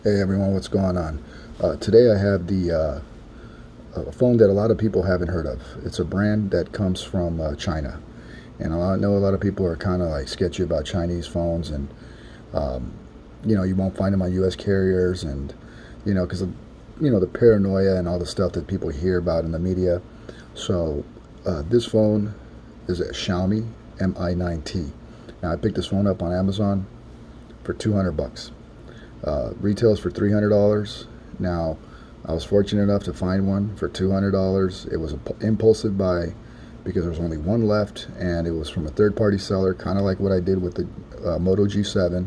Hey everyone, what's going on? Today I have a phone that a lot of people haven't heard of. It's a brand that comes from China, and I know a lot of people are kind of like sketchy about Chinese phones, and um, you won't find them on U.S. carriers, and because of the paranoia and all the stuff that people hear about in the media. So this phone is a Xiaomi Mi9T. Now I picked this phone up on Amazon for 200 bucks. Retails for $300. Now, I was fortunate enough to find one for $200. It was an impulsive buy because there was only one left, and it was from a third-party seller, kind of like what I did with the Moto G7.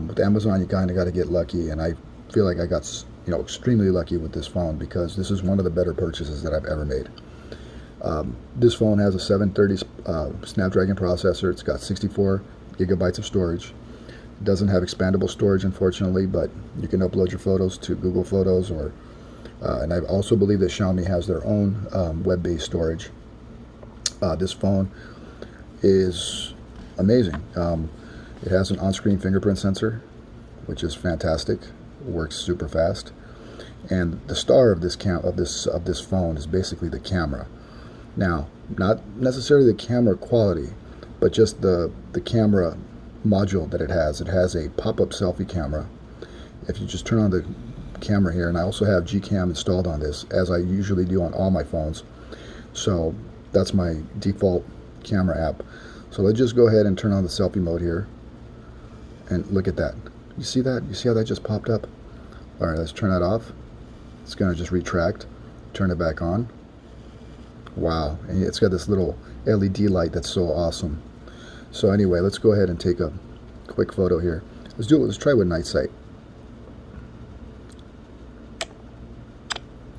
With Amazon, you kind of got to get lucky, and I feel like I got extremely lucky with this phone because this is one of the better purchases that I've ever made. This phone has a 730 Snapdragon processor. It's got 64 gigabytes of storage. It doesn't have expandable storage, unfortunately, but you can upload your photos to Google Photos, and I also believe that Xiaomi has their own web-based storage. This phone is amazing. It has an on-screen fingerprint sensor, which is fantastic. It works super fast, and the star of this phone is basically the camera. Now, not necessarily the camera quality, but just the camera module that it has. It has a pop-up selfie camera. If you just turn on the camera here, and I also have Gcam installed on this, as I usually do on all my phones. So that's my default camera app. So let's just go ahead and turn on the selfie mode here, and look at that. You see that? You see how that just popped up? All right, let's turn that off. It's gonna just retract. Turn it back on. Wow, and it's got this little LED light that's so awesome. So anyway, let's go ahead and take a quick photo here. Let's do it. Let's try with night sight.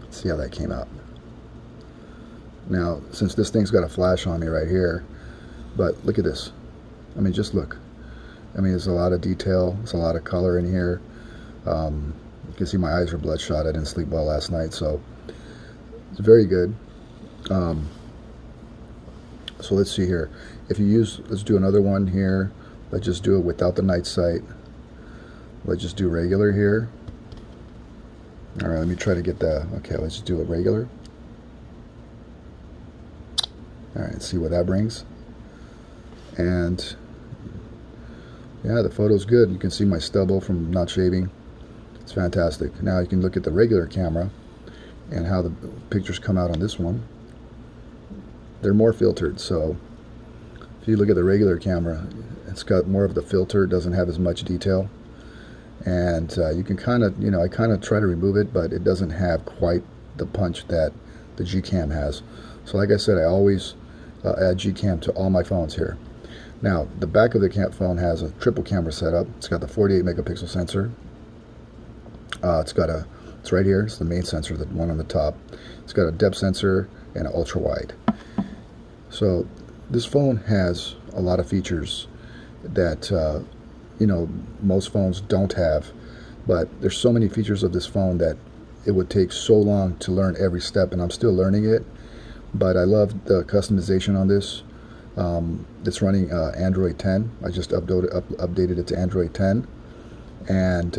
See how that came out. Now, since this thing's got a flash on me right here, but look at this. I mean, just look. I mean, there's a lot of detail. There's a lot of color in here. You can see my eyes are bloodshot. I didn't sleep well last night, so it's very good. So let's see here. If you use, let's do another one here. Let's just do it without the night sight. Let's just do regular here. All right, let me try to get that. Okay, let's just do it regular. All right, see what that brings. And yeah, the photo's good. You can see my stubble from not shaving. It's fantastic. Now you can look at the regular camera and how the pictures come out on this one. They're more filtered, so if you look at the regular camera, it's got more of the filter, doesn't have as much detail, and you can kind of, I kind of try to remove it, but it doesn't have quite the punch that the Gcam has. So like I said, I always add Gcam to all my phones here. Now, the back of the phone has a triple camera setup. It's got the 48 megapixel sensor. It's right here. It's the main sensor, the one on the top. It's got a depth sensor and an ultra wide. So this phone has a lot of features that most phones don't have, but there's so many features of this phone that it would take so long to learn every step, and I'm still learning it. But I love the customization on this. It's running Android 10. I just updated it to Android 10, and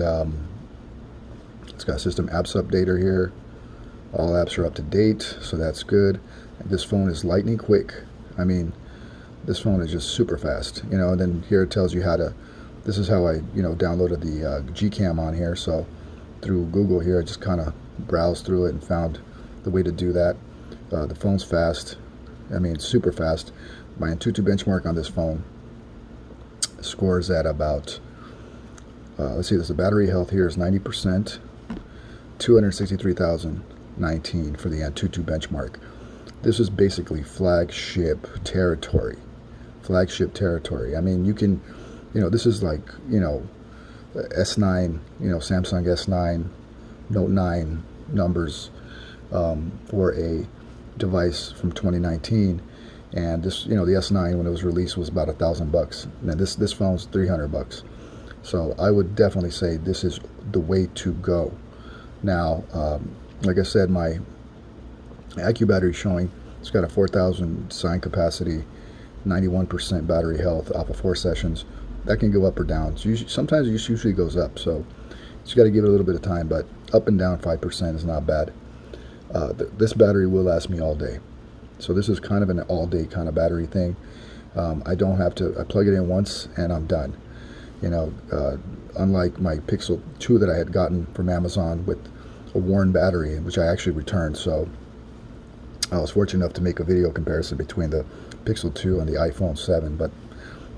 it's got system apps updater here. All apps are up to date, so that's good. This phone is lightning quick. I mean, this phone is just super fast. And then here it tells you how to. This is how I downloaded the Gcam on here. So through Google here, I just kind of browsed through it and found the way to do that. The phone's fast. I mean, super fast. My Antutu benchmark on this phone scores at about. Let's see. The battery health here is 90%. 263,019 for the Antutu benchmark. This is basically flagship territory. Flagship territory. I mean, you can, this is like, S9, Samsung S9, Note 9 numbers for a device from 2019. And this, the S9 when it was released was about $1,000. Now this phone's $300. So I would definitely say this is the way to go. Now, like I said, my IQ battery is showing it's got a 4,000 sign capacity, 91% battery health off of 4 sessions. That can go up or down. Sometimes it usually goes up. So, Just got to give it a little bit of time, but up and down 5% is not bad. This battery will last me all day. So this is kind of an all-day kind of battery thing. I don't have to, I plug it in once and I'm done. You know, unlike my Pixel 2 that I had gotten from Amazon with a worn battery, which I actually returned. So I was fortunate enough to make a video comparison between the Pixel 2 and the iPhone 7, but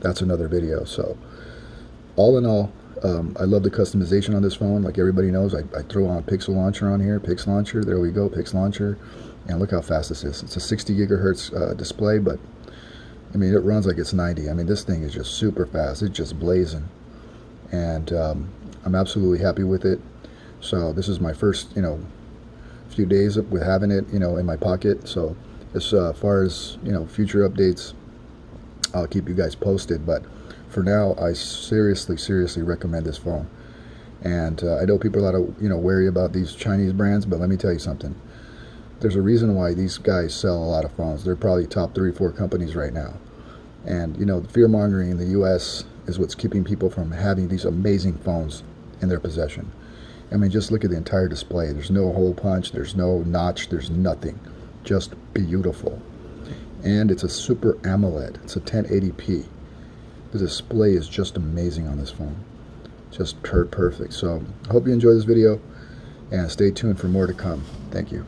that's another video. So all in all, I love the customization on this phone. Like everybody knows, I throw on Pixel Launcher on here. Pix Launcher, there we go, Pix Launcher. And look how fast this is. It's a 60 gigahertz display, but I mean, it runs like it's 90. I mean, this thing is just super fast. It's just blazing. And I'm absolutely happy with it. So this is my first, you know, few days with having it, you know, in my pocket. So as far as, you know, future updates, I'll keep you guys posted. But for now, I seriously recommend this phone. And I know people are a lot of, you know, wary about these Chinese brands, but let me tell you something. There's a reason why these guys sell a lot of phones. They're probably top 3 or 4 companies right now. And, you know, the fear-mongering in the U.S. is what's keeping people from having these amazing phones in their possession. I mean, just look at the entire display. There's no hole punch. There's no notch. There's nothing. Just beautiful. And it's a Super AMOLED. It's a 1080p. The display is just amazing on this phone. Just perfect. So I hope you enjoy this video, and stay tuned for more to come. Thank you.